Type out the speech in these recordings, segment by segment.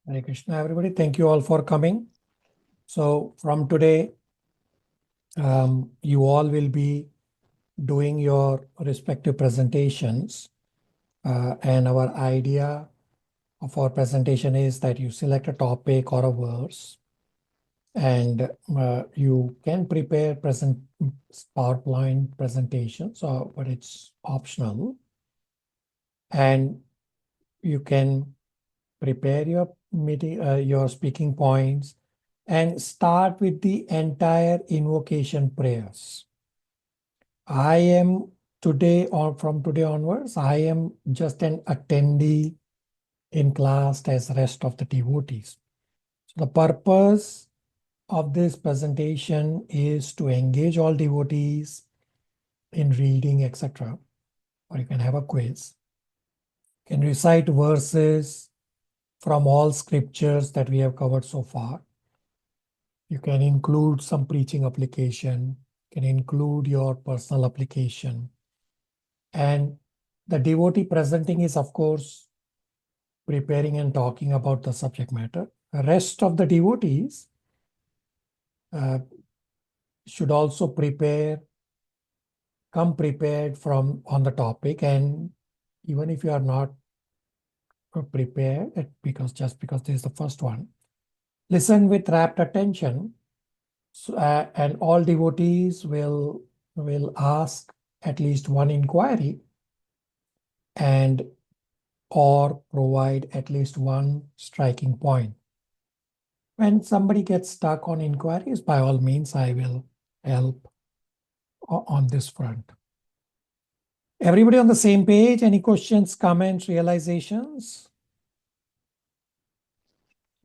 Hare Krishna, everybody. Thank you all for coming. So from today, you all will be doing your respective presentations. And our idea of our presentation is that you select a topic or a verse, and you can prepare PowerPoint presentations, but it's optional. And you can prepare your meeting, your speaking points, and start with the entire invocation prayers. I am today, or from today onwards, I am just an attendee in class as rest of the devotees. So the purpose of this presentation is to engage all devotees in reading, etc. Or you can have a quiz. You can recite verses from all scriptures that we have covered so far. You can include some preaching application, you can include your personal application. And the devotee presenting is, of course, preparing and talking about the subject matter. The rest of the devotees should also come prepared on the topic. And even if you are not prepared, just because this is the first one, listen with rapt attention. So, and all devotees will ask at least one inquiry and or provide at least one striking point. When somebody gets stuck on inquiries, by all means, I will help on this front. Everybody on the same page? Any questions, comments, realizations?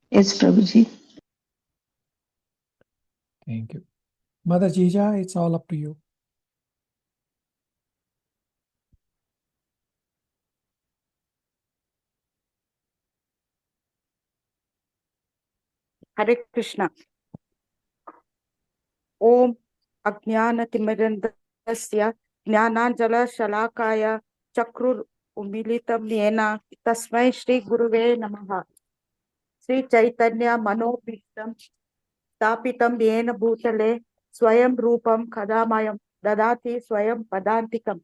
Yes, Prabhuji. Thank you. Mother Jeeja, it's all up to you. Hare Krishna. Om Ajnanatimirandasya Jnananjala Shalakaya Chakrur Umilitam Yena Tasmai Shri Guruve Namaha. Sri Chaitanya Manobhishtam Tapitam Yena Bhutale Swayam Rupam Kadamayam Dadati Swayam Padantikam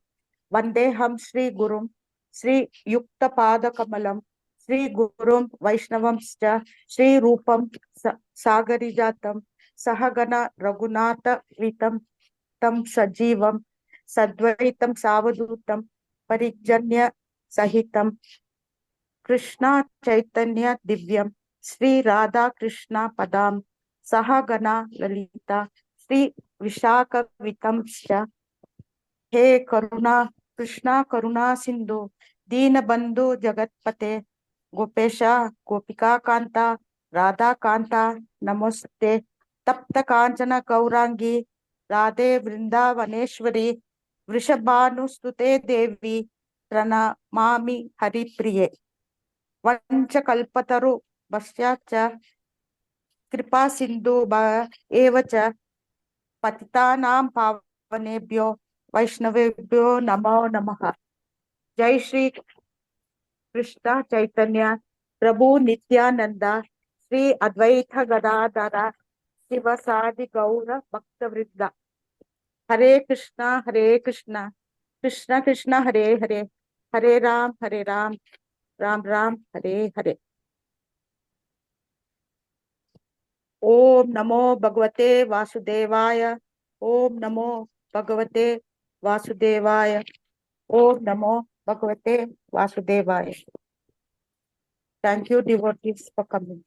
Vandeham Shri Gurum Sri Yukta Pada Kamalam Sri Gurum Vaishnavamscha Sri Rupam Sagarijatam Sahagana Raghunatha Vitam Tam Sajivam Sadvaitam Savadutam Parijanya Sahitam Krishna Chaitanya Divyam Sri Radha Krishna Padam Sahagana Lalita Sri Vishaka Vitamscha He Karuna Krishna Karuna Sindhu Dina Bandhu Jagatpate Gopesha Gopika Kanta Radha Kanta Namaste Tapta Kanchana Gaurangi Radhe Vrindavaneshwari Vrishabhanustute Devi Pranamami Haripriye Vancha Kalpataru Basyacha Kripa Sindhu Evacha Patitanam Pavanebhyo Vaishnavebhyo Namo Namaha. Jai Shri Krishna Chaitanya Prabhu Nityananda Sri Advaita Gadadhara Sivasadi Gaura Bhakta Vridda. Hare Krishna Krishna Krishna Hare Hare Hare Ram Ram Ram Hare Hare. Om Namo Bhagavate Vasudevaya. Om Namo Bhagavate Vasudevaya. Om Namo Bhagavate Vasudevaya. Thank you, devotees, for coming.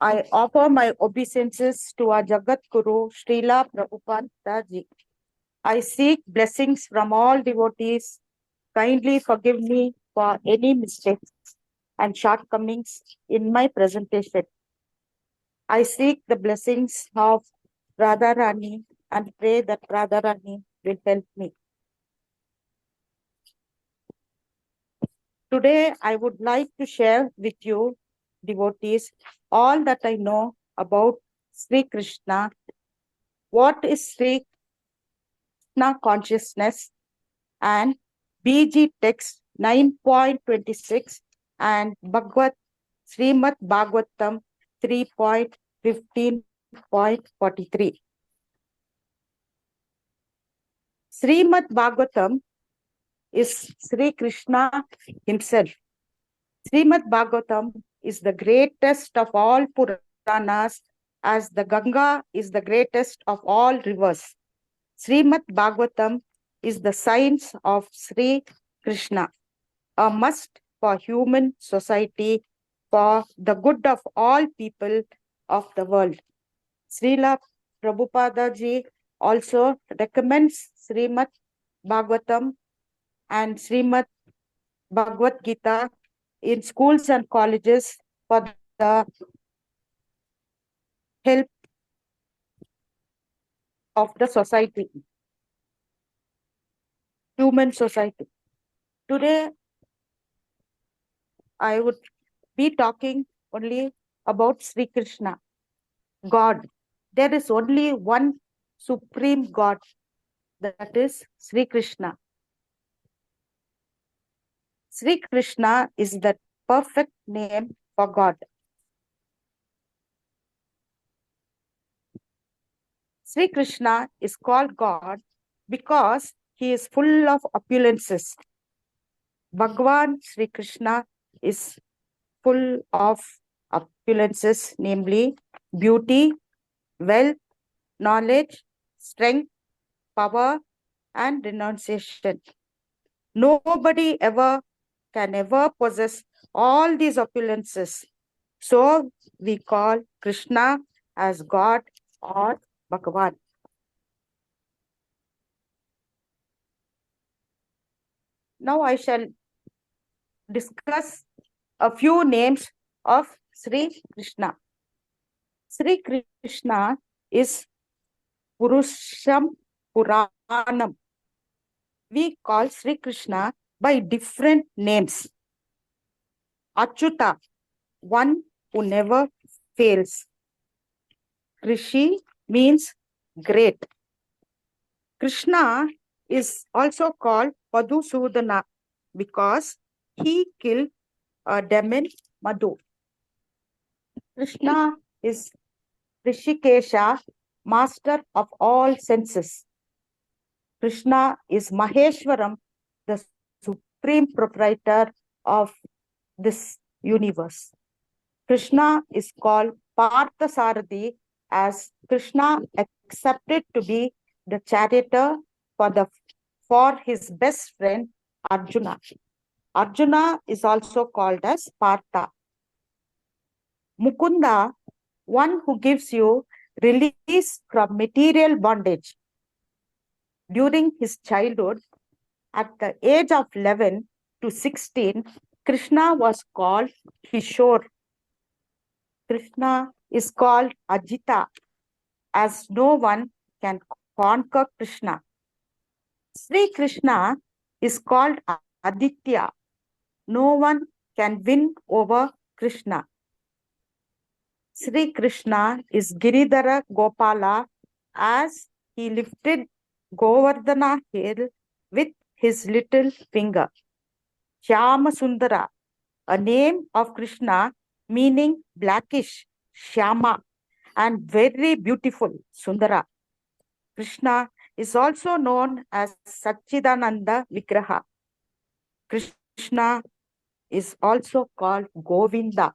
I offer my obeisances to our Jagat Guru, Srila Prabhupada Ji. I seek blessings from all devotees. Kindly forgive me for any mistakes and shortcomings in my presentation. I seek the blessings of Radharani and pray that Radharani will help me. Today, I would like to share with you, devotees, all that I know about Sri Krishna. What is Sri Krishna consciousness and BG text 9.26 and Bhagavad Srimad Bhagavatam 3.15.43. Srimad Bhagavatam is Sri Krishna himself. Srimad Bhagavatam is the greatest of all Puranas, as the Ganga is the greatest of all rivers. Srimad Bhagavatam is the science of Sri Krishna, a must for human society, for the good of all people of the world. Srila Prabhupada ji also recommends Srimad Bhagavatam and Srimad Bhagavad Gita in schools and colleges for the help of the society, human society. Today, I would be talking only about Sri Krishna, God. There is only one supreme God, that is Sri Krishna. Sri Krishna is the perfect name for God. Sri Krishna is called God because he is full of opulences. Bhagavan Sri Krishna is full of opulences, namely beauty, wealth, knowledge, strength, power, and renunciation. Nobody can ever possess all these opulences. So we call Krishna as God or Bhagavan. Now I shall discuss a few names of Sri Krishna. Sri Krishna is Purusham Puranam. We call Sri Krishna by different names. Achyuta, one who never fails. Krishi means great. Krishna is also called Madhusudana because he killed a demon Madhu. Krishna is Rishikesha, master of all senses. Krishna is Maheshwaram, the supreme proprietor of this universe. Krishna is called Parthasarathi as Krishna accepted to be the charioteer for his best friend Arjuna. Arjuna is also called as Partha. Mukunda, one who gives you release from material bondage. During his childhood, at the age of 11 to 16, Krishna was called Kishore. Krishna is called Ajita, as no one can conquer Krishna. Sri Krishna is called Aditya. No one can win over Krishna. Sri Krishna is Giridhara Gopala, as he lifted Govardhana hill with his little finger. Shyama Sundara, a name of Krishna meaning blackish, Shyama, and very beautiful, Sundara. Krishna is also known as Satchidananda Vigraha. Krishna is also called Govinda,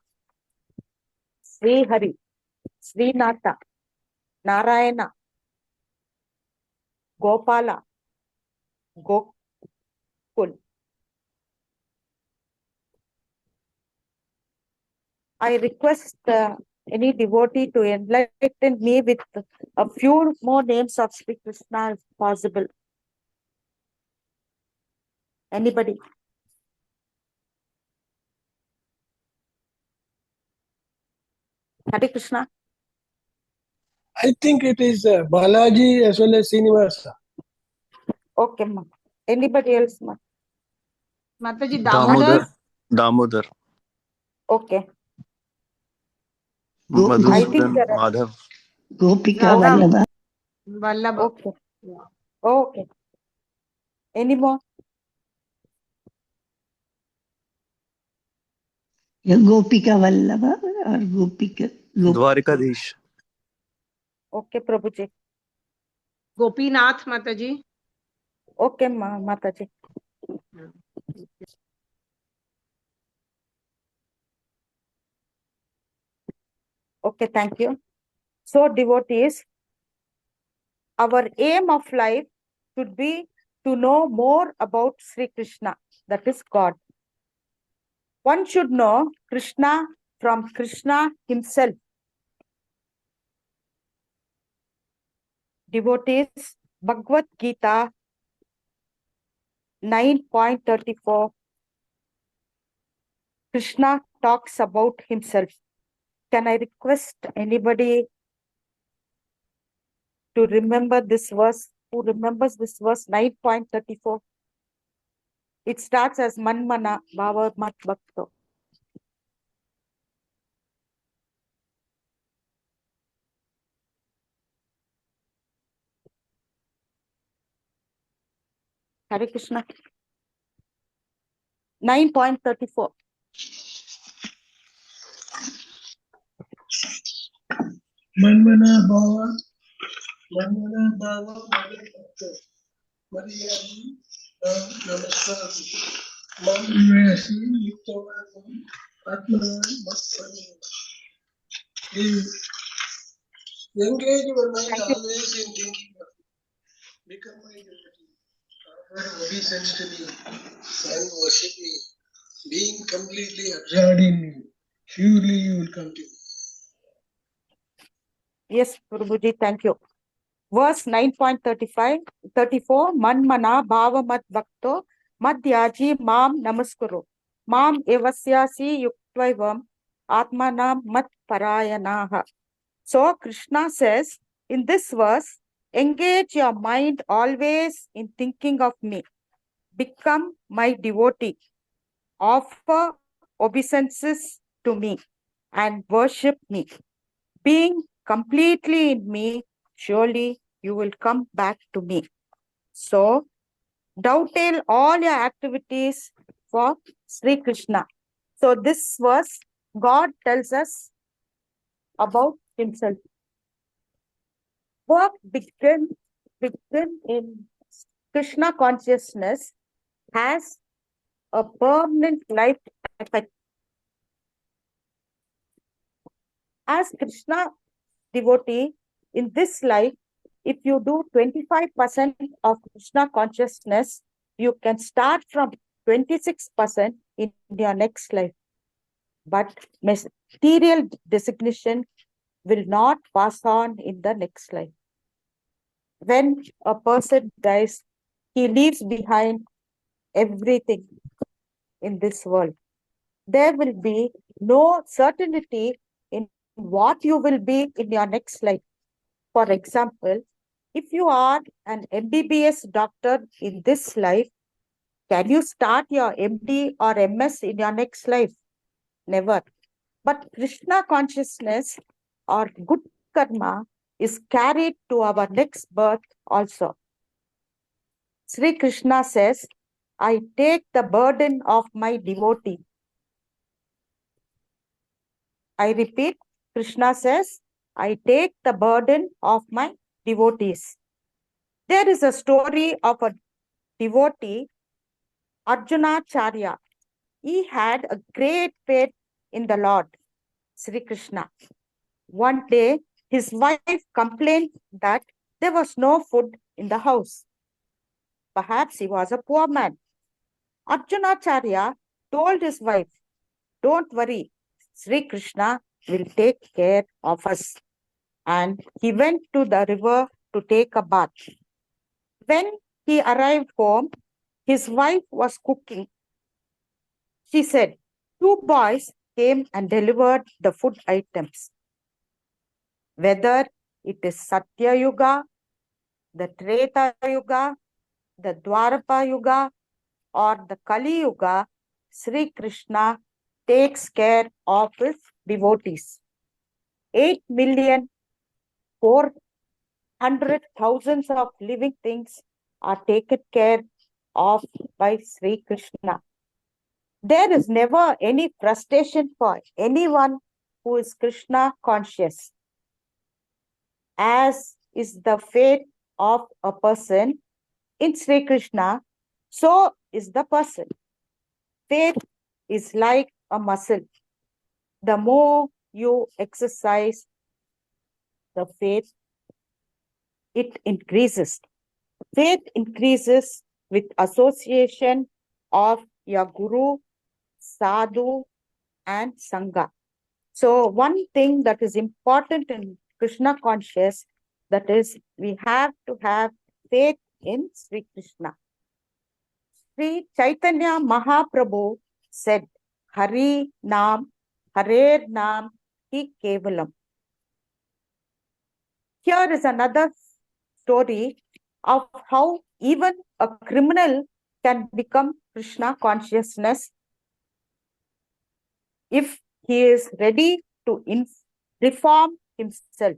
Sri Hari, Srinatha, Narayana, Gopala, Gokul. I request any devotee to enlighten me with a few more names of Sri Krishna if possible. Anybody? Hare Krishna. I think it is Balaji as well as Srinivasa. Okay, ma. Anybody else, ma? Mataji, Damodar. Damodar. Okay. Madhusudan, I think there are... Madhav. Gopika Vallabha. Vallabha. Okay. Okay. Any more? Gopika Vallabha or Gopika. Dwarikadhish. Okay, Prabhuji. Gopinath Mataji. Okay, Mataji. Okay, thank you. So, devotees, our aim of life should be to know more about Sri Krishna, that is God. One should know Krishna from Krishna himself. Devotees, Bhagavad Gita 9.34, Krishna talks about himself. Can I request anybody to remember this verse? Who remembers this verse 9.34? It starts as Manmana Bhava Mat Bhakto. Hare Krishna. 9.34. Manmana Bhava, Manmana Bhava, Mariyadi, Namaskar, Mamvesi, Yuktavam, Atman, Matsani. Engage your mind Thank you. always in thinking of it. Become my devotee. Offer obeisance to me and worship me. Being completely absorbed in me. Surely you will come to me. Yes, Prabhuji, thank you. Verse 9.34, Manmana Bhava Mat Bhakto Madhyaji Mam Namaskuru. Mam Evasyasi Yuktvavam Atmanam Mat Parayanaha. So Krishna says in this verse, engage your mind always in thinking of me. Become my devotee. Offer obeisances to me and worship me. Being completely in me, surely you will come back to me. So, dovetail all your activities for Sri Krishna. So, this verse, God tells us about himself. Work begin in Krishna consciousness has a permanent life effect. As Krishna devotee, in this life, if you do 25% of Krishna consciousness, you can start from 26% in your next life. But material designation will not pass on in the next life. When a person dies, he leaves behind everything in this world. There will be no certainty in what you will be in your next life. For example, if you are an MBBS doctor in this life, can you start your MD or MS in your next life? Never. But Krishna consciousness or good karma is carried to our next birth also. Sri Krishna says, I take the burden of my devotee. I repeat, Krishna says, I take the burden of my devotees. There is a story of a devotee, Arjunacharya. He had a great faith in the Lord, Sri Krishna. One day, his wife complained that there was no food in the house. Perhaps he was a poor man. Arjunacharya told his wife, don't worry, Sri Krishna will take care of us. And he went to the river to take a bath. When he arrived home, his wife was cooking. She said, two boys came and delivered the food items. Whether it is Satya Yuga, the Treta Yuga, the Dwarapa Yuga, or the Kali Yuga, Sri Krishna takes care of his devotees. 8,400,000 of living things are taken care of by Sri Krishna. There is never any frustration for anyone who is Krishna conscious, as is the fate of a person in Sri Krishna, so is the person. Faith is like a muscle. The more you exercise the faith, it increases. Faith increases with association of your Guru, Sadhu, and Sangha. So one thing that is important in Krishna conscious, that is, we have to have faith in Sri Krishna. Sri Chaitanya Mahaprabhu said, Hari Nam, Harer Nam, Hi Kevalam. Here is another story of how even a criminal can become Krishna consciousness if he is ready to reform himself.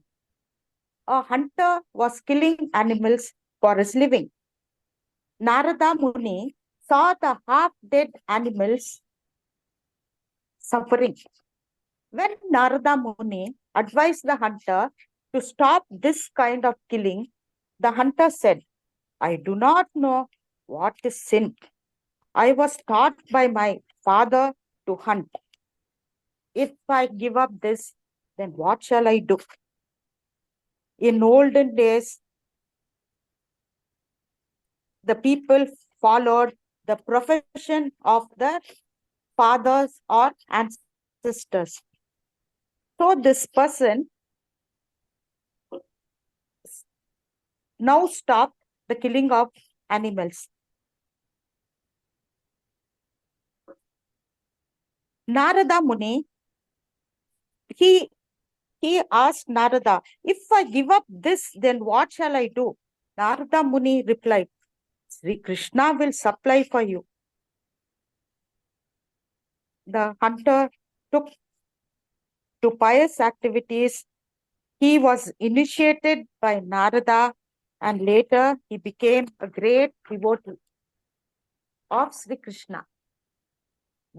A hunter was killing animals for his living. Narada Muni saw the half-dead animals suffering. When Narada Muni advised the hunter to stop this kind of killing, the hunter said, I do not know what is sin. I was taught by my father to hunt. If I give up this, then what shall I do? In olden days, the people followed the profession of the fathers or ancestors. So this person now stopped the killing of animals. Narada Muni, he asked Narada, if I give up this, then what shall I do? Narada Muni replied, Sri Krishna will supply for you. The hunter took to pious activities. He was initiated by Narada, and later he became a great devotee of Sri Krishna.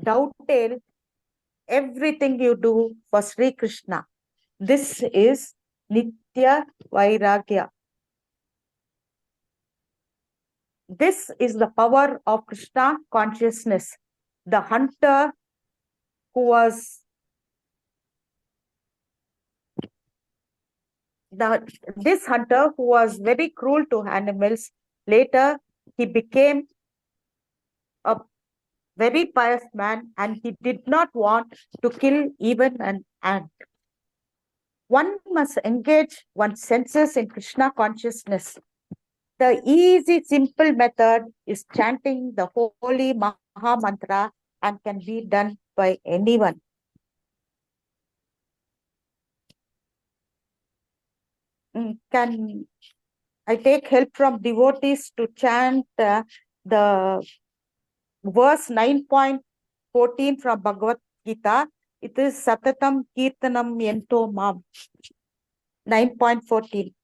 Dovetail everything you do for Sri Krishna. This is Nitya Vairagya. This is the power of Krishna consciousness. The hunter who was this hunter who was very cruel to animals, later he became a very pious man, and he did not want to kill even an ant. One must engage one's senses in Krishna consciousness. The easy, simple method is chanting the holy Maha Mantra and can be done by anyone. Can I take help from devotees to chant the verse 9.14 from Bhagavad Gita? It is Satatam Kirtanam Yento Mam. 9.14.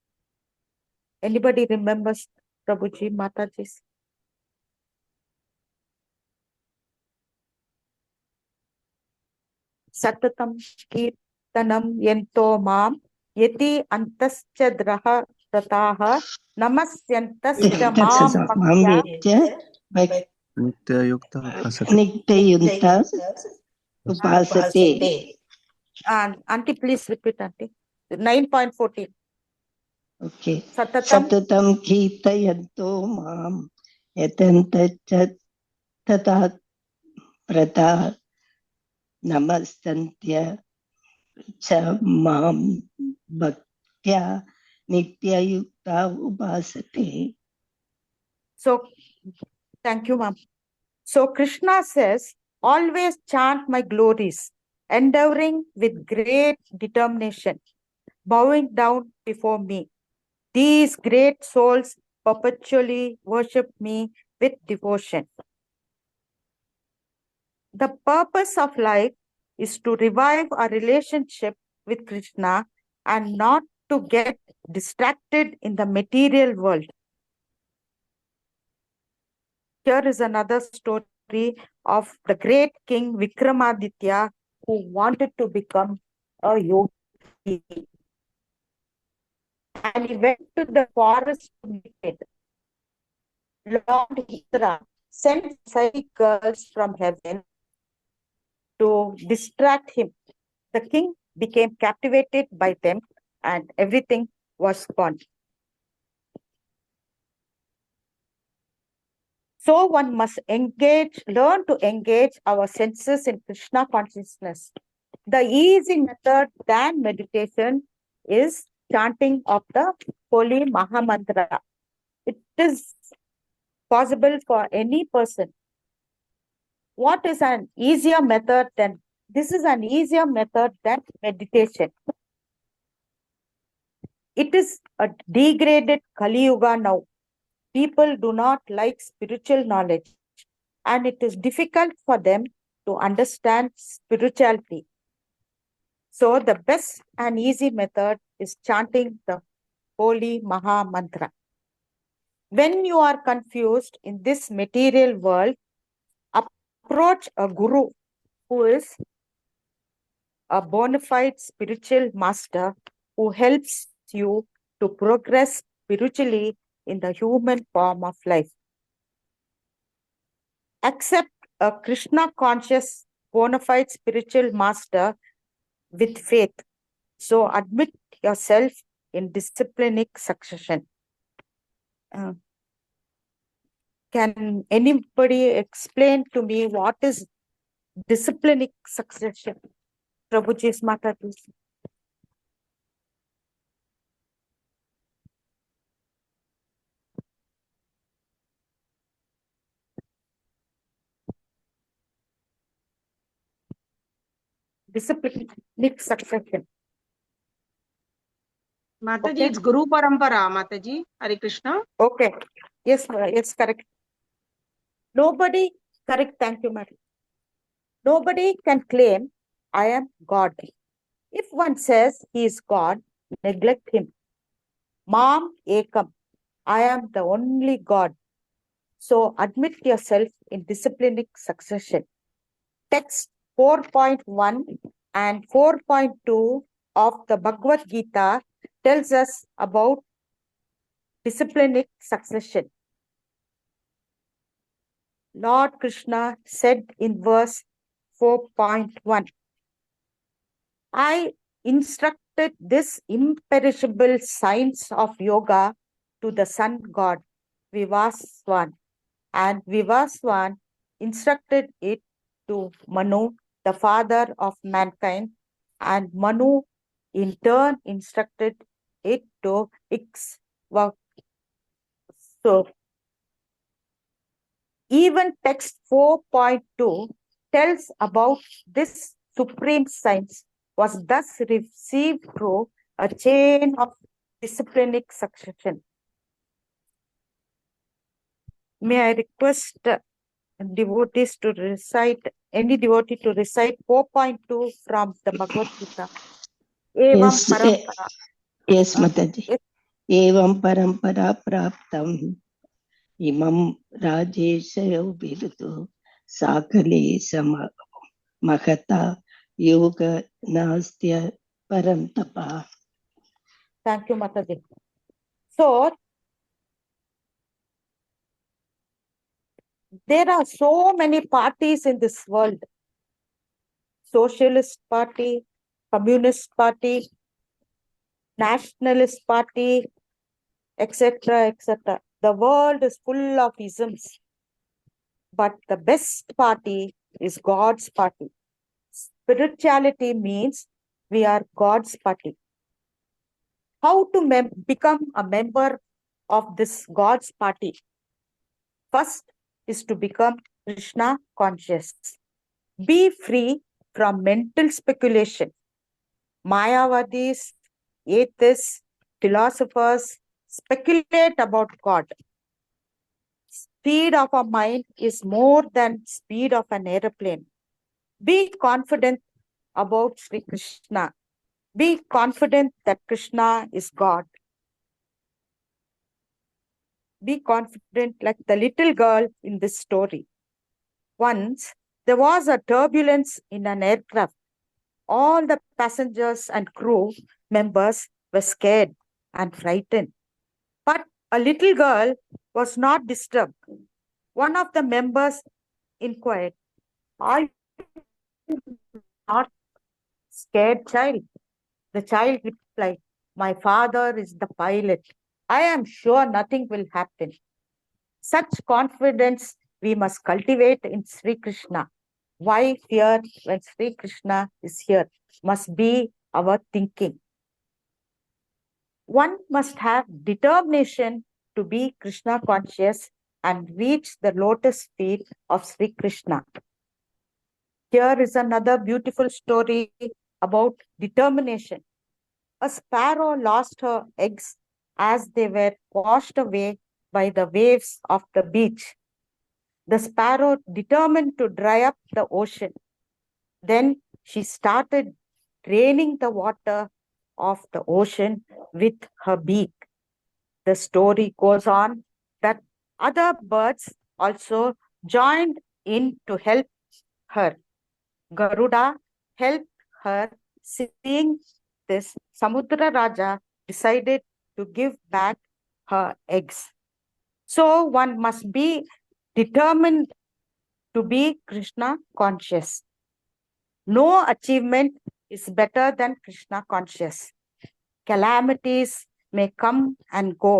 Anybody remembers Prabhuji, Mataji? Satatam Kirtanam Yento Mam. Yeti Antascha Draha Prataha Namasyantascha Mam Bhaktya. Nityayukta upasate. And Auntie, please repeat, Auntie. 9.14. Okay. Satatam Satatam Kirtayanto Mam Yatanta Tata Prata Namastantya Cha Mam Bhaktya Nityayukta upasate. So, thank you, ma'am. So, Krishna says, always chant my glories, endeavoring with great determination, bowing down before me. These great souls perpetually worship me with devotion. The purpose of life is to revive our relationship with Krishna and not to get distracted in the material world. Here is another story. history of the great king Vikramaditya, who wanted to become a yogi. And he went to the forest to meditate. Lord Indra sent 5 girls from heaven to distract him. The king became captivated by them, and everything was gone. So one must learn to engage our senses in Krishna consciousness. The easy method than meditation is chanting of the holy Mahamantra. It is possible for any person. What is an easier method than this? Is an easier method than meditation. It is a degraded Kali Yuga now. People do not like spiritual knowledge, and it is difficult for them to understand spirituality. So the best and easy method is chanting the holy Maha Mantra. When you are confused in this material world, approach a guru who is a bona fide spiritual master who helps you to progress spiritually in the human form of life. Accept a Krishna conscious bona fide spiritual master with faith. So admit yourself in disciplinic succession. Can anybody explain to me what is disciplinic succession? Prabhuji's Mata, please. Disciplinic succession. Mataji, Okay. it's Guru Parampara, Mataji. Hare Krishna. Okay. Yes, yes, correct. Nobody, correct, thank you, madam. Nobody can claim, I am God. If one says he is God, neglect him. Mam Ekam, I am the only God. So admit yourself in disciplinic succession. Text 4.1 and 4.2 of the Bhagavad Gita tells us about disciplinic succession. Lord Krishna said in verse 4.1, I instructed this imperishable science of yoga to the sun god Vivaswan, and Vivaswan instructed it to Manu, the father of mankind, and Manu in turn instructed it to Ikshvaku. So, even text 4.2 tells about this supreme science was thus received through a chain of disciplinic succession. May I request devotees to recite, any devotee to recite 4.2 from the Bhagavad Gita. Evam Yes, parampara. yes, Mataji. Yes. Evam parampara praptam imam rajeshayo birudu sakale sama mahata yoga nastya parantapa. Thank you, Mataji. So, there are so many parties in this world. Socialist Party, Communist Party, Nationalist Party, etc., etc. The world is full of isms. But the best party is God's party. Spirituality means we are God's party. How to become a member of this God's party? First is to become Krishna conscious. Be free from mental speculation. Mayavadis, atheists, philosophers speculate about God. Speed of a mind is more than speed of an aeroplane. Be confident about Sri Krishna. Be confident that Krishna is God. Be confident like the little girl in this story. Once there was a turbulence in an aircraft. All the passengers and crew members were scared and frightened. But a little girl was not disturbed. One of the members inquired, "Are you not scared, child?" The child replied, "My father is the pilot. I am sure nothing will happen." Such confidence we must cultivate in Sri Krishna. Why fear when Sri Krishna is here must be our thinking. One must have determination to be Krishna conscious and reach the lotus feet of Sri Krishna. Here is another beautiful story about determination. A sparrow lost her eggs as they were washed away by the waves of the beach. The sparrow determined to dry up the ocean. Then she started draining the water of the ocean with her beak. The story goes on that other birds also joined in to help her. Garuda helped her. Seeing this, Samudra Raja decided to give back her eggs. So one must be determined to be Krishna conscious. No achievement is better than Krishna conscious. Calamities may come and go,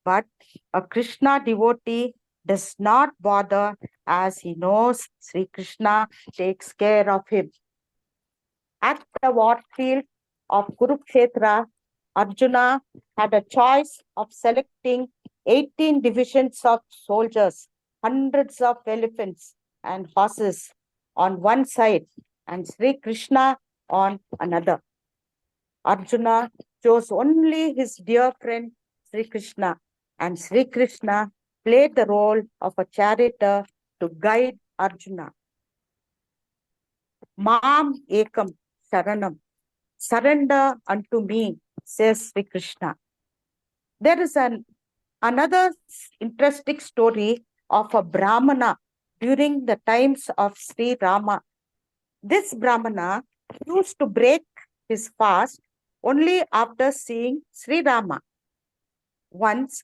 but a Krishna devotee does not bother as he knows Sri Krishna takes care of him. At the war field of Kurukshetra, Arjuna had a choice of selecting 18 divisions of soldiers, hundreds of elephants and horses on one side, and Sri Krishna on another. Arjuna chose only his dear friend Sri Krishna, and Sri Krishna played the role of a charioteer to guide Arjuna. Mam ekam sharanam, surrender unto me, says Sri Krishna. There is another interesting story of a Brahmana during the times of Sri Rama. This Brahmana used to break his fast only after seeing Sri Rama. Once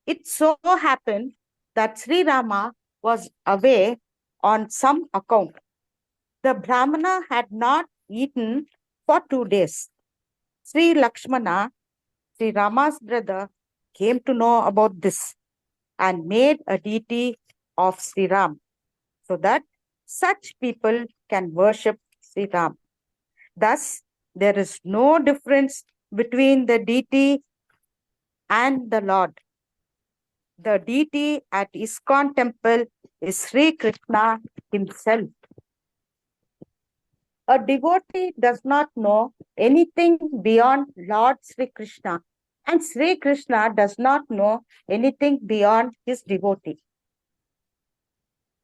it so happened that Sri Rama was away on some account. The Brahmana had not eaten for 2 days. Sri Lakshmana, Sri Rama's brother, came to know about this and made a deity of Sri Ram so that such people can worship Sri Ram. Thus, there is no difference between the deity and the Lord. The deity at ISKCON temple is Sri Krishna himself. A devotee does not know anything beyond Lord Sri Krishna, and Sri Krishna does not know anything beyond his devotee.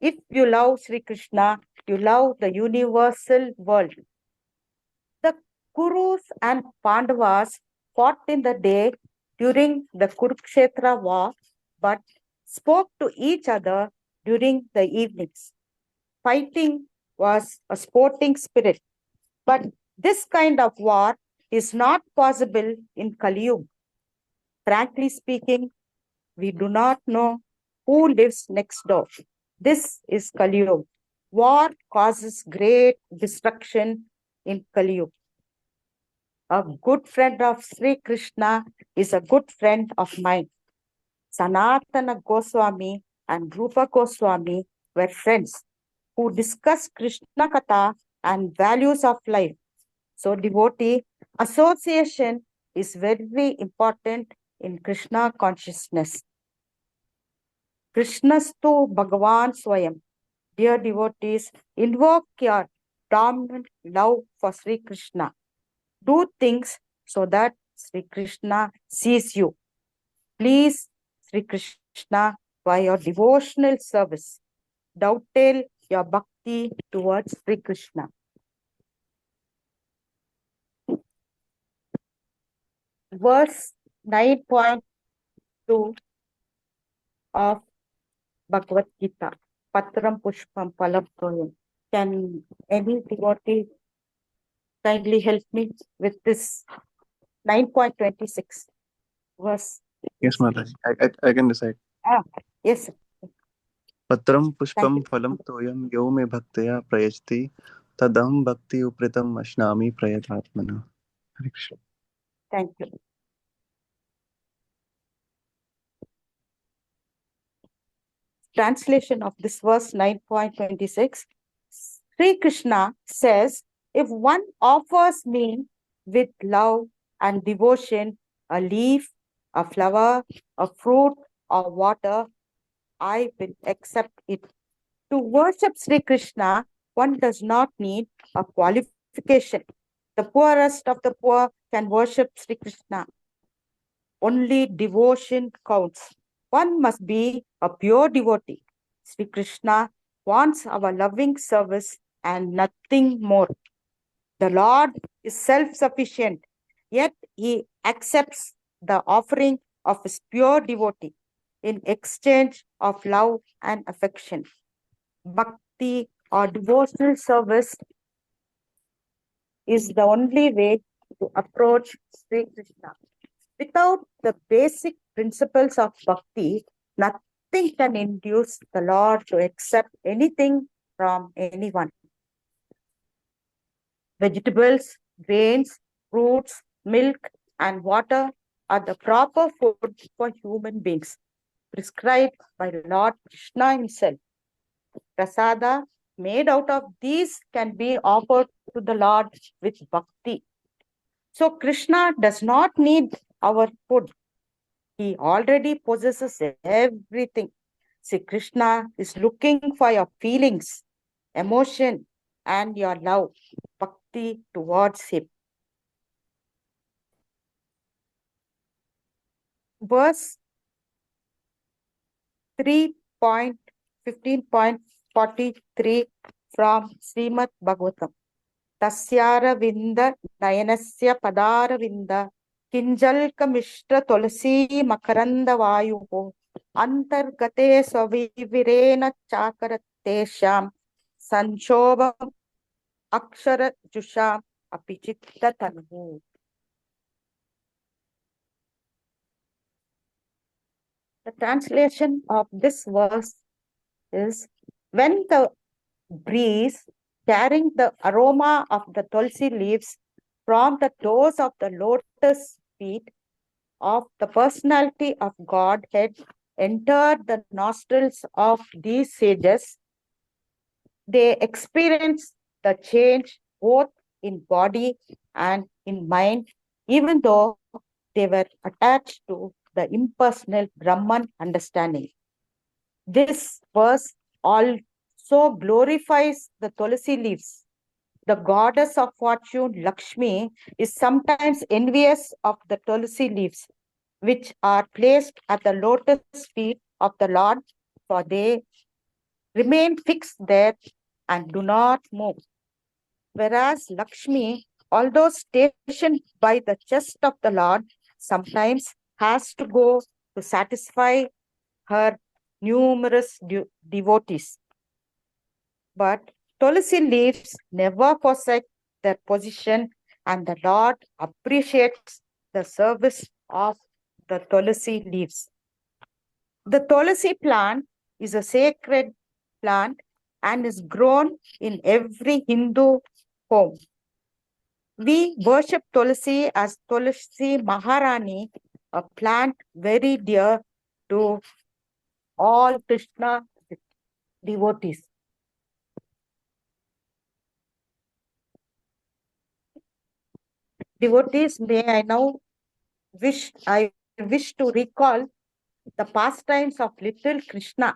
If you love Sri Krishna, you love the universal world. The Kurus and Pandavas fought in the day during the Kurukshetra war, but spoke to each other during the evenings. Fighting was a sporting spirit, but this kind of war is not possible in Kali Yuga. Frankly speaking, we do not know who lives next door. This is Kali Yuga. War causes great destruction in Kali Yuga. A good friend of Sri Krishna is a good friend of mine. Sanatana Goswami and Rupa Goswami were friends who discussed Krishna Katha and values of life. So devotee association is very important in Krishna consciousness. Krishnastu Bhagavan Swayam. Dear devotees, invoke your dominant love for Sri Krishna. Do things so that Sri Krishna sees you. Please, Sri Krishna, by your devotional service, dovetail your bhakti towards Sri Krishna. Verse 9.2 of Bhagavad Gita. Patram Pushpam Palam Toyam. Can any devotee kindly help me with this 9.26 verse? Yes, Mataji. I can decide. Yes, sir. Patram Thank pushpam you. phalam toyam yo me bhaktaya prayachti tadam bhakti upritam ashnami prayatatmana. Hare Krishna. Thank you. Translation of this verse 9.26. Sri Krishna says, if one offers me with love and devotion a leaf, a flower, a fruit, or water, I will accept it. To worship Sri Krishna, one does not need a qualification. The poorest of the poor can worship Sri Krishna. Only devotion counts. One must be a pure devotee. Sri Krishna wants our loving service and nothing more. The Lord is self-sufficient, yet he accepts the offering of his pure devotee in exchange of love and affection. Bhakti or devotional service is the only way to approach Sri Krishna. Without the basic principles of bhakti, nothing can induce the Lord to accept anything from anyone. Vegetables, grains, fruits, milk, and water are the proper food for human beings, prescribed by Lord Krishna himself. Prasada made out of these can be offered to the Lord with bhakti. So Krishna does not need our food. He already possesses everything. See, Krishna is looking for your feelings, emotion, and your love, bhakti towards him. Verse 3.15.43 from Srimad Bhagavatam. Tasyara Vinda Nayanasya Padara Vinda Kinjalka Mishra Tulasi Makaranda Vayuho Antargate Savivirena Chakaratesham Sanshobam Akshara Jusham Apichitta Tanhu. The translation of this verse is, when the breeze carrying the aroma of the tulsi leaves from the toes of the lotus feet of the personality of Godhead entered the nostrils of these sages, they experienced the change both in body and in mind, even though they were attached to the impersonal Brahman understanding. This verse also glorifies the Tulsi leaves. The goddess of fortune, Lakshmi, is sometimes envious of the Tulsi leaves, which are placed at the lotus feet of the Lord, for they remain fixed there and do not move. Whereas Lakshmi, although stationed by the chest of the Lord, sometimes has to go to satisfy her numerous devotees. But Tulsi leaves never forsake their position, and the Lord appreciates the service of the Tulsi leaves. The Tulsi plant is a sacred plant and is grown in every Hindu home. We worship Tulsi as Tulsi Maharani, a plant very dear to all Krishna devotees. Devotees, may I now wish to recall the pastimes of little Krishna.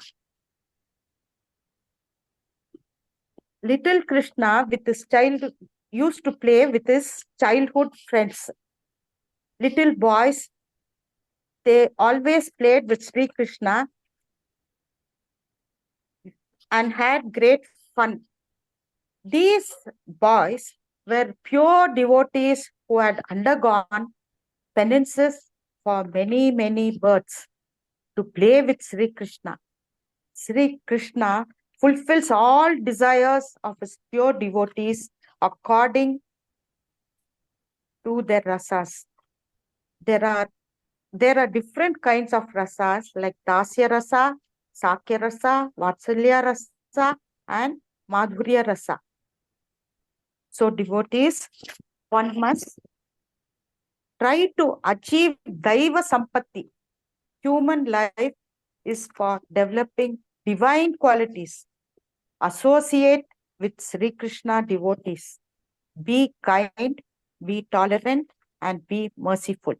Little Krishna with his child used to play with his childhood friends. Little boys, they always played with Sri Krishna and had great fun. These boys were pure devotees who had undergone penances for many births to play with Sri Krishna. Sri Krishna fulfills all desires of his pure devotees according to their rasas. There are different kinds of rasas like Dasya rasa, Sakya rasa, Vatsalya rasa, and Madhurya rasa. So devotees, one must try to achieve Daiva Sampatti. Human life is for developing divine qualities. Associate with Sri Krishna devotees. Be kind, be tolerant, and be merciful.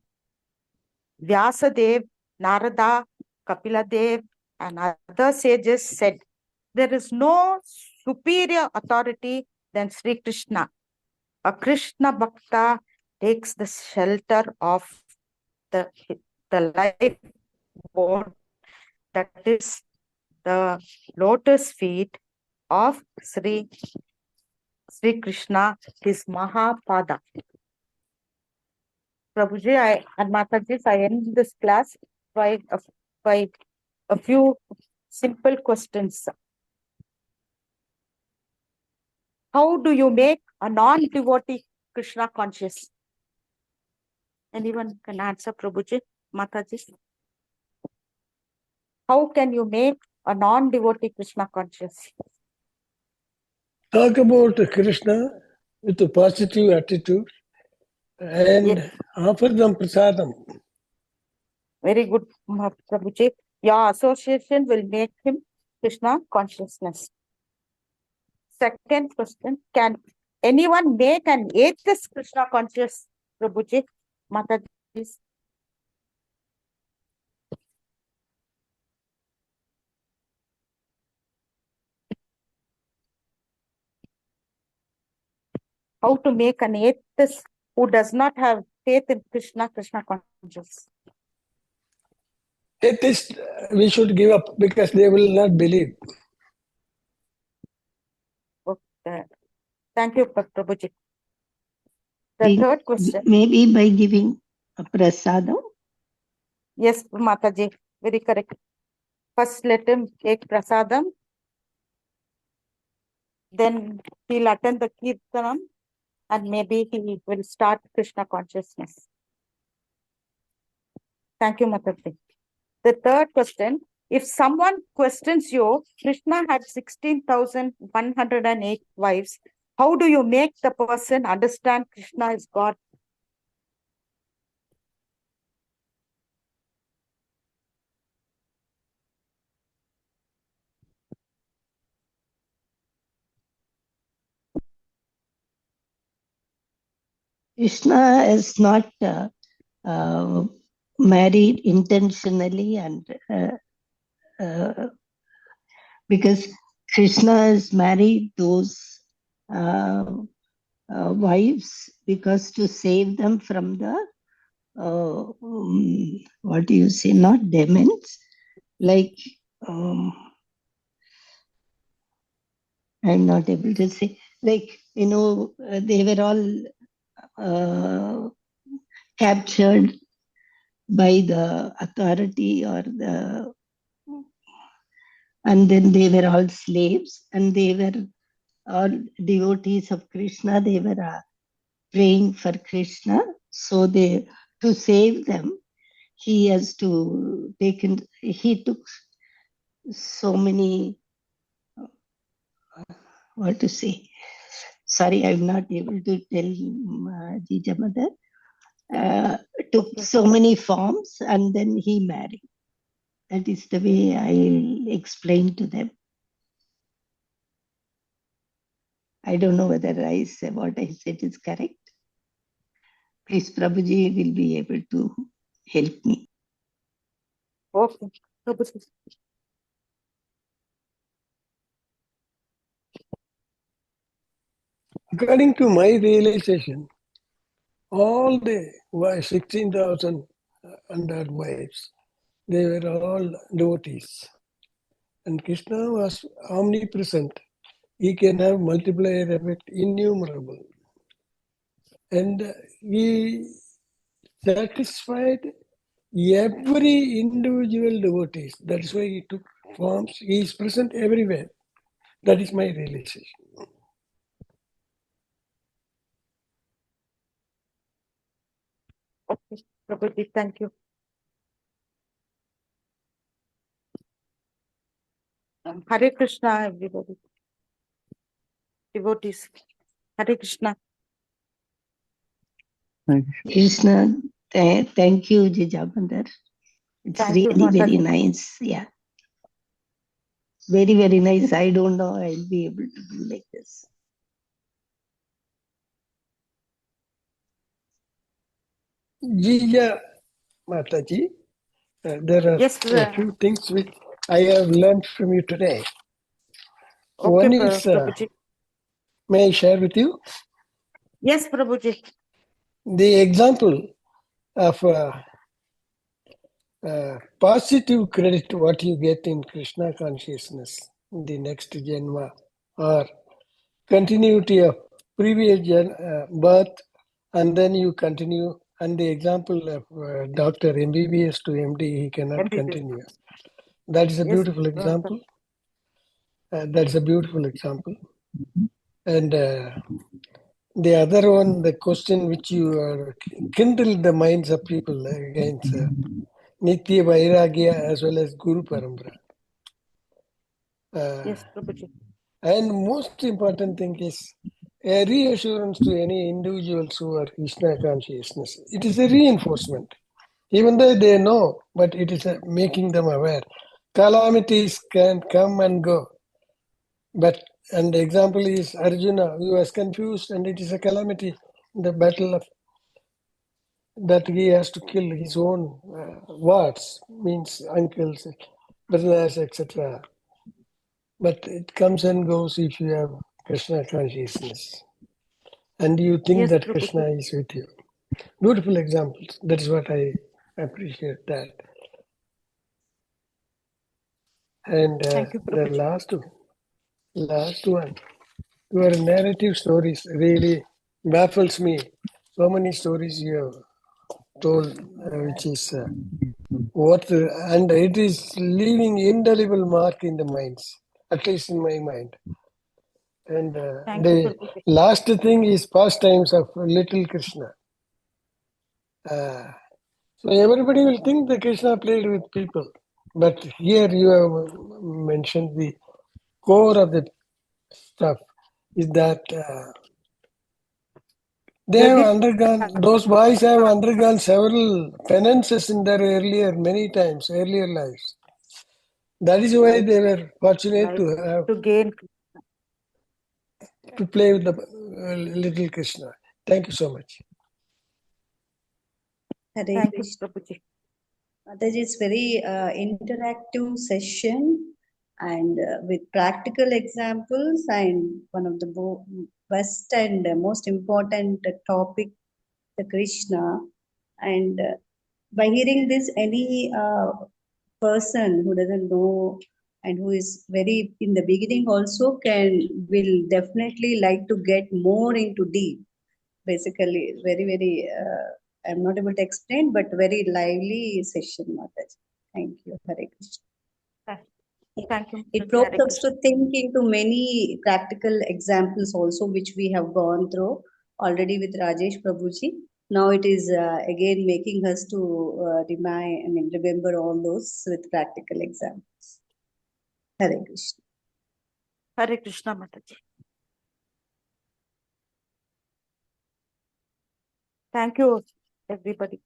Vyasadev, Narada, Kapiladev, and other sages said, there is no superior authority than Sri Krishna. A Krishna Bhakta takes the shelter of the life board, that is the lotus feet of Sri Krishna, his Mahapada. Prabhuji, and Mataji, I end this class by a few simple questions. How do you make a non-devotee Krishna conscious? Anyone can answer, Prabhuji, Mataji? How can you make a non-devotee Krishna conscious? Talk about Krishna with a positive attitude and Yes. offer them prasadam. Very good, Prabhuji. Your association will make him Krishna consciousness. Second question, can anyone make an atheist Krishna conscious, Prabhuji? Mataji, please. How to make an atheist who does not have faith in Krishna conscious? Atheists, we should give up because they will not believe. Okay. Thank you, Prabhuji. The third question. Maybe by giving a prasadam. Yes, Mataji, very correct. First, let him take prasadam. Then he'll attend the kirtanam, and maybe he will start Krishna consciousness. Thank you, Mataji. The third question, if someone questions you, Krishna had 16,108 wives, how do you make the person understand Krishna is God? Krishna is not married intentionally, and because Krishna has married those wives because to save them from the what do you say, not demons, like I'm not able to say, like, they were all captured by the authority and then they were all slaves, and they were all devotees of Krishna. They were praying for Krishna, so to save them, he took so many, what to say, sorry, I'm not able to tell Jeeja Mother, took so many forms and then he married. That is the way I explain to them. I don't know whether what I said is correct. Please, Prabhuji will be able to help me. Okay. Prabhuji. According to my realization, all the 16,000 wives, they were all devotees. And Krishna was omnipresent. He can have multiplier effect innumerable. And he satisfied every individual devotees. That's why he took forms. He is present everywhere. That is my realization. Okay, Prabhuji, thank you. Hare Krishna, everybody. Devotees. Hare Krishna. Krishna, thank you, Jeeja Mother. It's Thank you, really very Mataji. nice. Yeah. Very, very nice. I don't know I'll be able to do like this. Jeeja Mataji, there are Yes, a few things which I have learned from you today. okay, One is, Prabhuji. may I share with you? Yes, Prabhuji. The example of positive credit, what you get in Krishna consciousness in the next Janma, or continuity of previous birth, and then you continue. And the example of Dr. MBBS to MD, he cannot MBBS. continue. That is a Yes, beautiful example. That's a beautiful example. And the other one, the question which you are kindled the minds of people against Nitya Vairagya as well as Guru Parampara. Yes, Prabhuji. And most important thing is a reassurance to any individuals who are Krishna consciousness. It is a reinforcement. Even though they know, but it is making them aware. Calamities can come and go. But, and the example is Arjuna, who was confused, and it is a calamity. The battle of that he has to kill his own wards, means uncles, brothers, etc. But it comes and goes if you have Krishna consciousness. And you think Yes, that Prabhuji. Krishna is with you. Beautiful examples. That is what I appreciate that. And Thank you, the Prabhuji. last one. Your narrative stories really baffles me. So many stories you have told, which is and it is leaving indelible mark in the minds, at least in my mind. And Thank you, the Prabhuji. last thing is pastimes of little Krishna. So everybody will think that Krishna played with people. But here you have mentioned the core of the stuff is that they have undergone, those boys have undergone several penances in their many times, earlier lives. That is why they were fortunate to have To gain. to play with the little Krishna. Thank you so much. Hare Thank you, Krishna. Prabhuji. That is very interactive session and with practical examples and one of the best and most important topic, the Krishna. And by hearing this, any person who doesn't know and who is very in the beginning also will definitely like to get more into deep. Basically, very I'm not able to explain, but very lively session, Mataji. Thank you, Hare Krishna. Thank you. It prompts us to think into many practical examples also, which we have gone through already with Rajesh Prabhuji. Now it is again making us to remember all those with practical examples. Hare Krishna. Hare Krishna, Mataji. Thank you, everybody.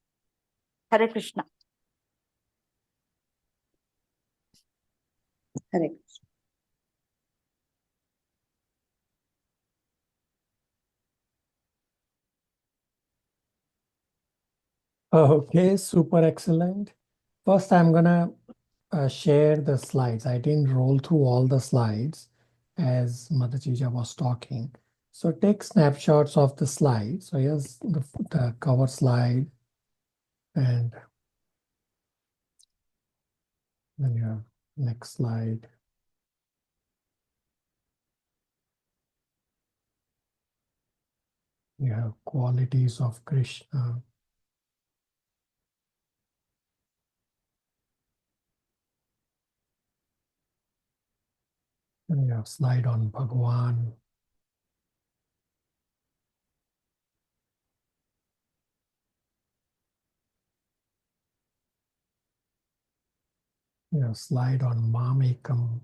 Hare Krishna. Hare Krishna. Okay, super excellent. First, I'm gonna share the slides. I didn't roll through all the slides as Mother Jeeja was talking. So take snapshots of the slide. So here's the cover slide, and then you have next slide. You have qualities of Krishna. And you have slide on Bhagwan. We have slide on Mamekam.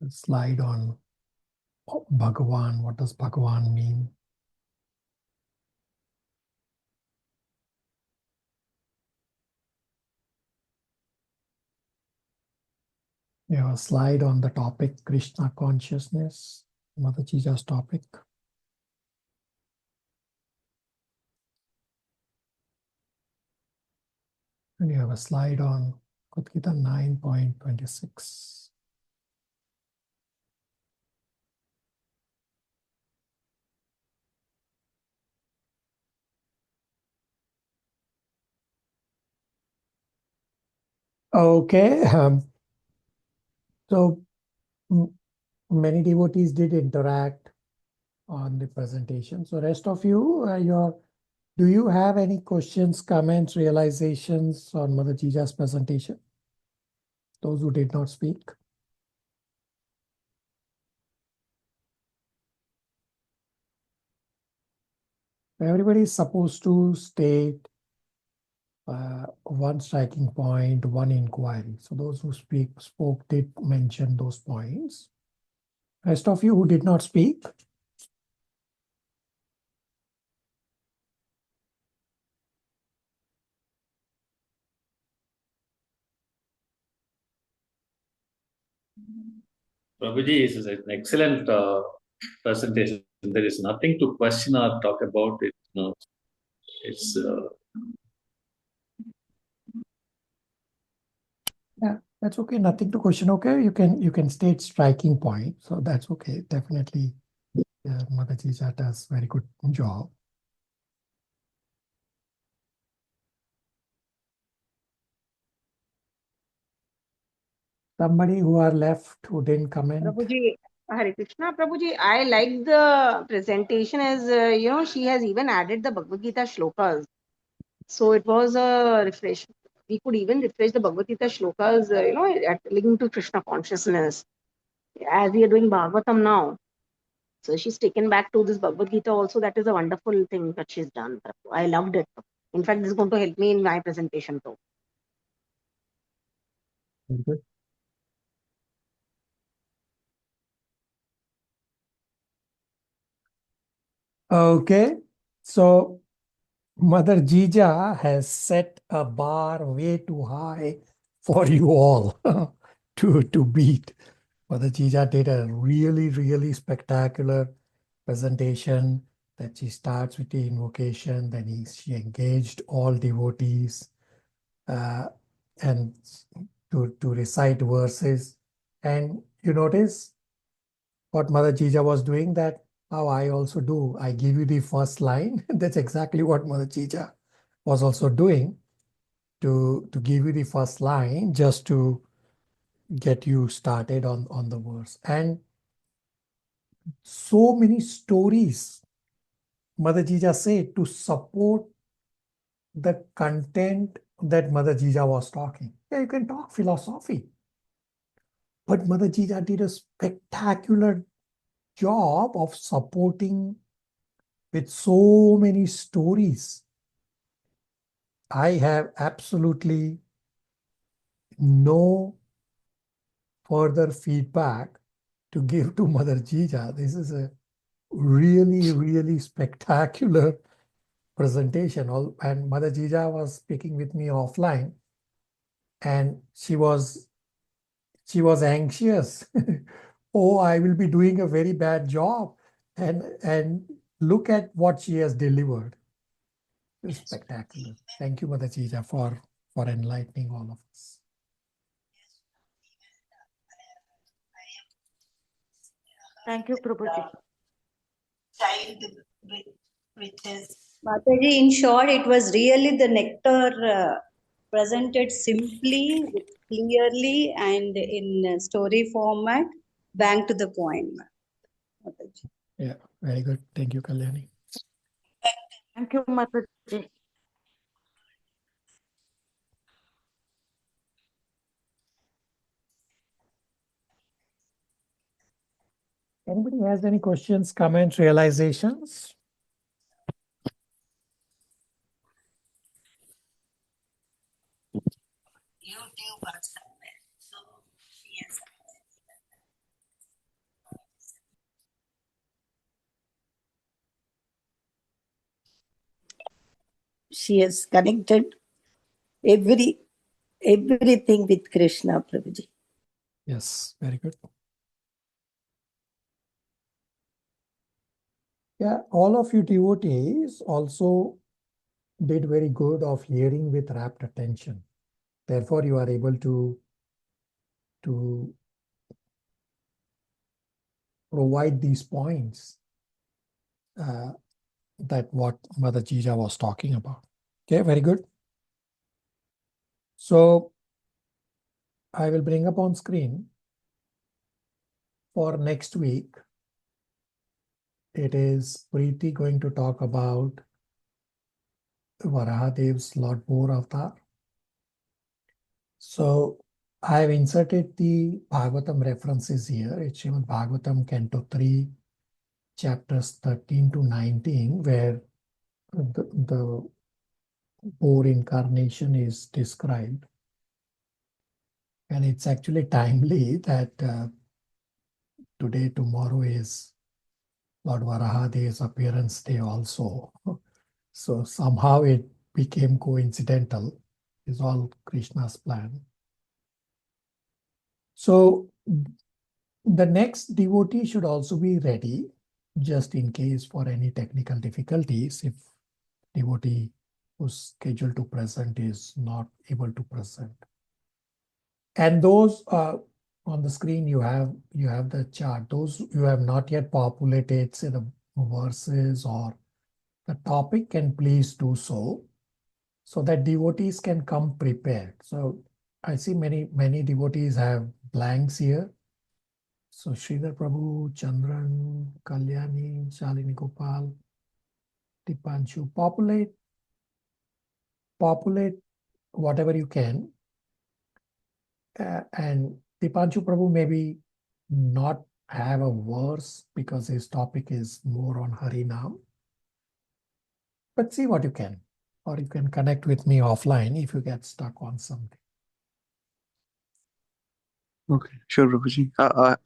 A slide on Bhagavan. What does Bhagavan mean? We have a slide on the topic Krishna consciousness, Mother Jeeja's topic. And you have a slide on Gita 9.26. Okay, so many devotees did interact on the presentation. So rest of you, do you have any questions, comments, realizations on Mother Jeeja's presentation? Those who did not speak. Everybody is supposed to state one striking point, one inquiry. So those who spoke did mention those points. Rest of you who did not speak. Prabhuji, this is an excellent presentation. There is nothing to question or talk about it. No, it's Yeah, that's okay. Nothing to question. Okay, you can state striking point. So that's okay. Definitely, Mother Jeeja does very good job. Somebody who are left who didn't comment. Prabhuji, Hare Krishna. Prabhuji, I like the presentation as, she has even added the Bhagavad Gita shlokas. So it was a refresh. We could even refresh the Bhagavad Gita shlokas, linked to Krishna consciousness. As we are doing Bhagavatam now. So she's taken back to this Bhagavad Gita also. That is a wonderful thing that she's done. I loved it. In fact, this is going to help me in my presentation too. Very good. Okay, so Mother Jeeja has set a bar way too high for you all to beat. Mother Jeeja did a really spectacular presentation that she starts with the invocation, then she engaged all devotees and to recite verses. And you notice what Mother Jeeja was doing, that how I also do. I give you the first line. That's exactly what Mother Jeeja was also doing, to give you the first line just to get you started on the verse. And so many stories Mother Jeeja said to support the content that Mother Jeeja was talking. Yeah, you can talk philosophy, but Mother Jeeja did a spectacular job of supporting with so many stories. I have absolutely no further feedback to give to Mother Jeeja. This is a really spectacular presentation. And Mother Jeeja was speaking with me offline, and she was anxious. Oh, I will be doing a very bad job. And look at what she has delivered. It's spectacular. Thank you, Mother Jeeja, for enlightening all of us. Thank you, Prabhuji. Child with his Mataji, in short, it was really the nectar presented simply, clearly, and in story format, bang to the point. Mataji. Yeah, very good. Thank you, Kalyani. Thank you, Mataji. Anybody has any questions, comments, realizations? YouTube or somewhere. So she has connected everything with Krishna, Prabhuji. Yes, very good. Yeah, all of you devotees also did very good of hearing with rapt attention. Therefore, you are able to provide these points that what Mother Jeeja was talking about. Okay, very good. So I will bring up on screen for next week. It is Preeti going to talk about Varahadev's Lord Boar avatar. So I have inserted the Bhagavatam references here. It's Srimad Bhagavatam, Canto 3, chapters 13 to 19, where the boar incarnation is described. And it's actually timely that today, tomorrow is Lord Varahadev's appearance day also. So somehow it became coincidental. It's all Krishna's plan. So the next devotee should also be ready, just in case for any technical difficulties, if devotee who's scheduled to present is not able to present. And those on the screen you have the chart. Those you have not yet populated, say the verses or the topic, can please do so that devotees can come prepared. So I see many devotees have blanks here. So Sridhar Prabhu, Chandran, Kalyani, Shalini Gopal, Dipanshu, populate whatever you can. And Dipanshu Prabhu maybe not have a verse because his topic is more on Harinam. But see what you can. Or you can connect with me offline if you get stuck on something. Okay, sure, Prabhuji.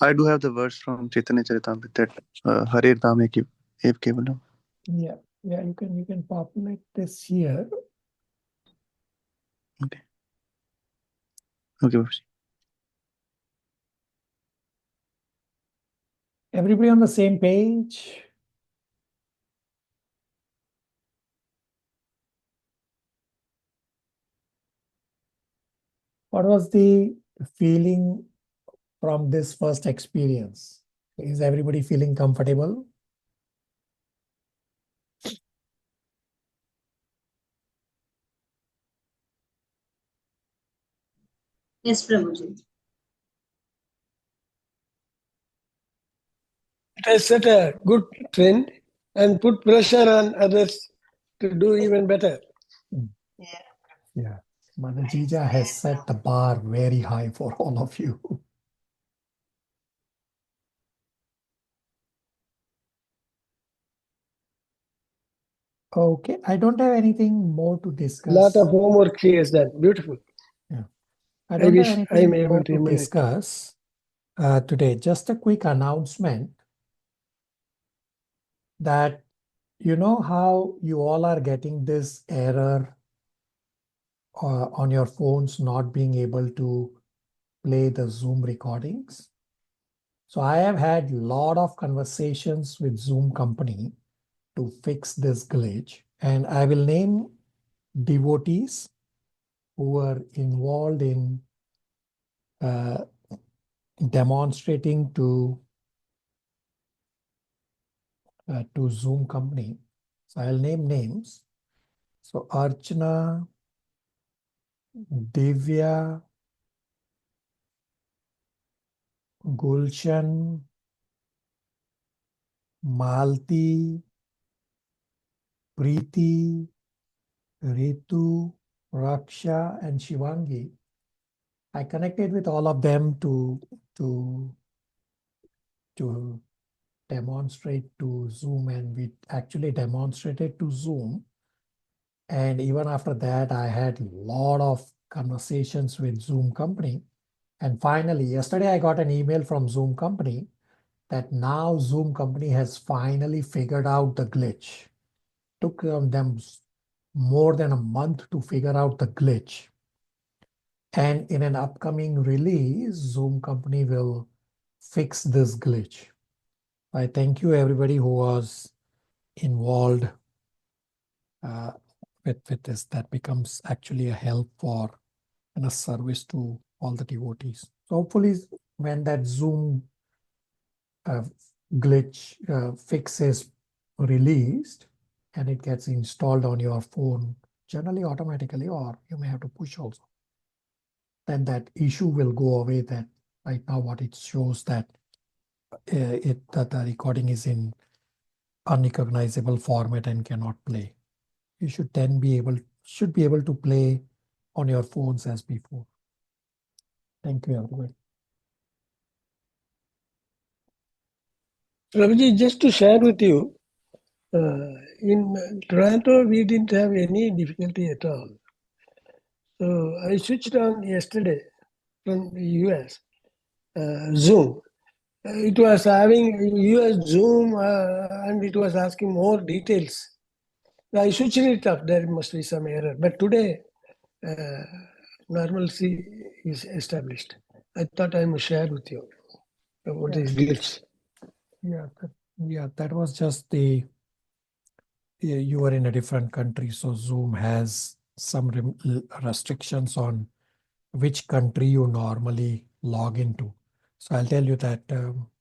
I do have the verse from Chaitanya Charitamrita that Hare Dham Ev Kevalam. Yeah, you can populate this here. Okay, Prabhuji. Everybody on the same page? What was the feeling from this first experience? Is everybody feeling comfortable? Yes, Prabhuji. It has set a good trend and put pressure on others to do even better. Yeah. Mother Jeeja has set the bar very high for all of you. Okay, I don't have anything more to discuss. Lot of homework she has done. Beautiful. Yeah. I don't have wish I am anything able more to to emulate. discuss today. Just a quick announcement that you know how you all are getting this error on your phones not being able to play the Zoom recordings. So I have had a lot of conversations with Zoom company to fix this glitch, and I will name devotees who were involved in demonstrating to Zoom company. So I'll name names. So Archana, Divya, Gulshan, Malti, Preeti, Ritu, Raksha, and Shivangi. I connected with all of them to demonstrate to Zoom, and we actually demonstrated to Zoom. And even after that, I had a lot of conversations with Zoom company. And finally, yesterday I got an email from Zoom company that now Zoom company has finally figured out the glitch. Took them more than a month to figure out the glitch. And in an upcoming release, Zoom company will fix this glitch. I thank you everybody who was involved with this. That becomes actually a help for and a service to all the devotees. So hopefully when that Zoom glitch fix is released and it gets installed on your phone, generally automatically, or you may have to push also, then that issue will go away. That right now what it shows that that the recording is in unrecognizable format and cannot play. You should then be able to play on your phones as before. Thank you, everybody. Prabhuji, just to share with you, in Toronto, we didn't have any difficulty at all. So I switched on yesterday from the US, Zoom. It was having US Zoom and it was asking more details. I switched it up. There must be some error. But today, normalcy is established. I thought I must share with you about these glitches. Yeah, that was just you were in a different country, so Zoom has some restrictions on which country you normally log into. So I'll tell you that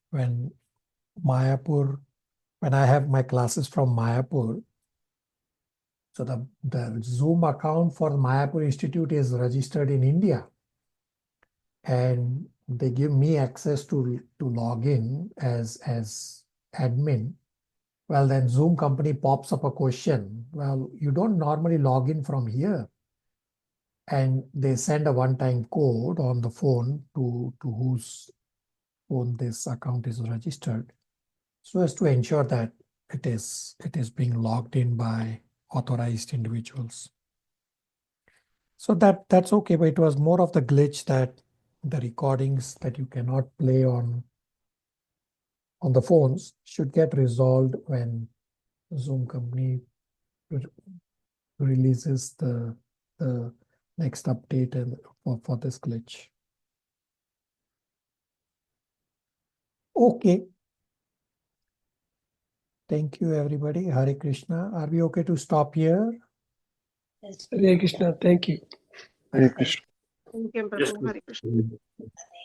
when I have my classes from Mayapur, so the Zoom account for the Mayapur Institute is registered in India. And they give me access to log in as admin. Well, then Zoom company pops up a question. Well, you don't normally log in from here. And they send a one-time code on the phone to whose phone this account is registered, so as to ensure that it is being logged in by authorized individuals. So that's okay, but it was more of the glitch that the recordings that you cannot play on the phones should get resolved when Zoom company releases the next update and for this glitch. Okay. Thank you, everybody. Hare Krishna. Are we okay to stop here? Hare Krishna, thank you. Hare Krishna. Thank you, Prabhu. Hare Krishna.